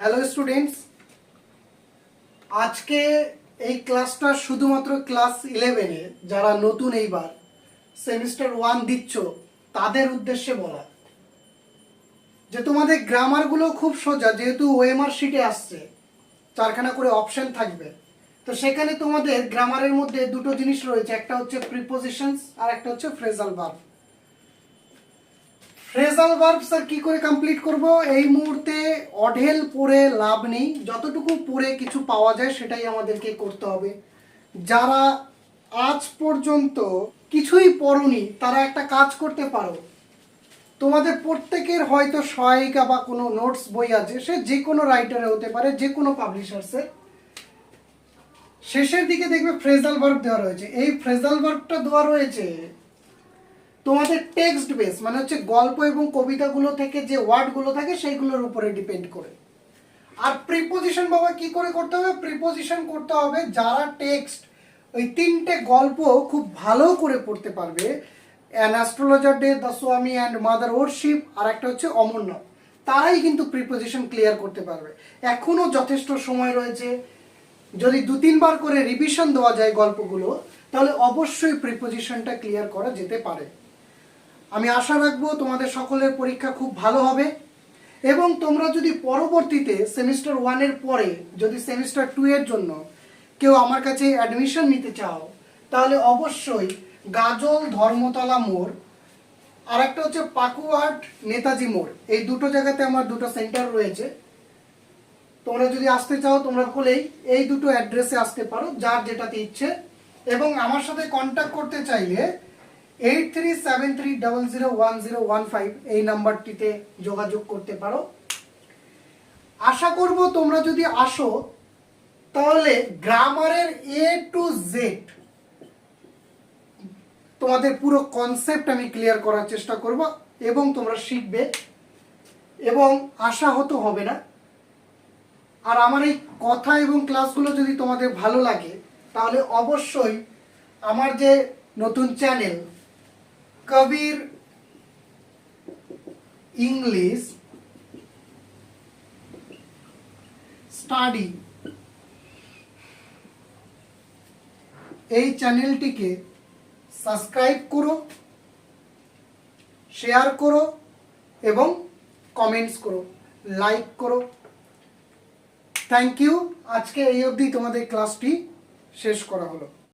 Hello students, আজকে এই ক্লাসটা শুধুমাত্র ক্লাস 11-এ যারা নতুন এইবার সেমিস্টার 1 দিচ্ছ তাদের উদ্দেশ্যে বলা যে তোমাদের গ্রামারগুলো খুব সোজা, যেহেতু ওএমআর শিটে আসছে 4খানা করে অপশন থাকবে। তো সেখানে তোমাদের গ্রামারের মধ্যে দুটো জিনিস রয়েছে, একটা হচ্ছে প্রিপোজিশনস আর একটা হচ্ছে phrasal verb. Phrasal verb sir কি করে কমপ্লিট করব? এই মুহূর্তে অঢেল পড়ে লাভ নেই, যতটুকু পড়ে কিছু পাওয়া যায় সেটাই আমাদেরকে করতে হবে। যারা আজ পর্যন্ত কিছুই পড়োনি তারা একটা কাজ করতে পারো, তোমাদের প্রত্যেকের হয়তো সহায়িকা বা কোনো নোটস বই আছে, সে যে কোনো রাইটারে হতে পারে, যে কোনো পাবলিশার্সের। শেষের দিকে দেখবে ফ্রেজাল ভার্ব দেওয়া রয়েছে। এই ফ্রেজাল ভার্বটা দেওয়া রয়েছে তোমাদের টেক্সট বেস, মানে হচ্ছে গল্প এবং কবিতাগুলো থেকে যে ওয়ার্ডগুলো থাকে সেইগুলোর উপরে ডিপেন্ড করে। আর প্রিপোজিশন বাবা কি করে করতে হবে? প্রিপোজিশন করতে হবে যারা টেক্সট ওই 3টে গল্প খুব ভালো করে পড়তে পারবে, অ্যান অ্যাস্ট্রোলজার ডে, দ্য স্বামী অ্যান্ড মাদার ওরশিপ, আর একটা হচ্ছে অমরনাথ, তারাই কিন্তু প্রিপোজিশন ক্লিয়ার করতে পারবে। এখনো যথেষ্ট সময় রয়েছে, যদি 2-3 বার করে রিভিশন দেওয়া যায় গল্পগুলো, তাহলে অবশ্যই প্রিপোজিশনটা ক্লিয়ার করা যেতে পারে। আমি আশা রাখবো তোমাদের সকলের পরীক্ষা খুব ভালো হবে, এবং তোমরা যদি পরবর্তীতে সেমিস্টার 1-এর পরে যদি সেমিস্টার 2-এর জন্য কেউ আমার কাছে অ্যাডমিশন নিতে চাও, তাহলে অবশ্যই গাজল ধর্মতলা মোড় আর একটা হচ্ছে পাকুয়াট নেতাজি মোড়, এই দুটো জায়গাতে আমার দুটো সেন্টার রয়েছে। তোমরা যদি আসতে চাও তোমরা হলেই এই দুটো অ্যাড্রেসে আসতে পারো, যার যেটাতে ইচ্ছে। এবং আমার সাথে কন্ট্যাক্ট করতে চাইলে 8373001015 এই নাম্বারটিতে যোগাযোগ করতে পারো। আশা করব তোমরা যদি আসো তাহলে গ্রামারের A to Z তোমাদের পুরো কনসেপ্ট আমি ক্লিয়ার করার চেষ্টা করব, এবং তোমরা শিখবে এবং আশাহত হবে না। আর আমার এই কথা এবং ক্লাসগুলো যদি তোমাদের ভালো লাগে তাহলে অবশ্যই আমার যে নতুন চ্যানেল কবির ইংলিশ স্টাডি, এই চ্যানেলটিকে সাবস্ক্রাইব করো, শেয়ার করো এবং কমেন্টস করো, লাইক করো। Thank you. আজকে এই অবধি তোমাদের ক্লাসটি শেষ করা হলো।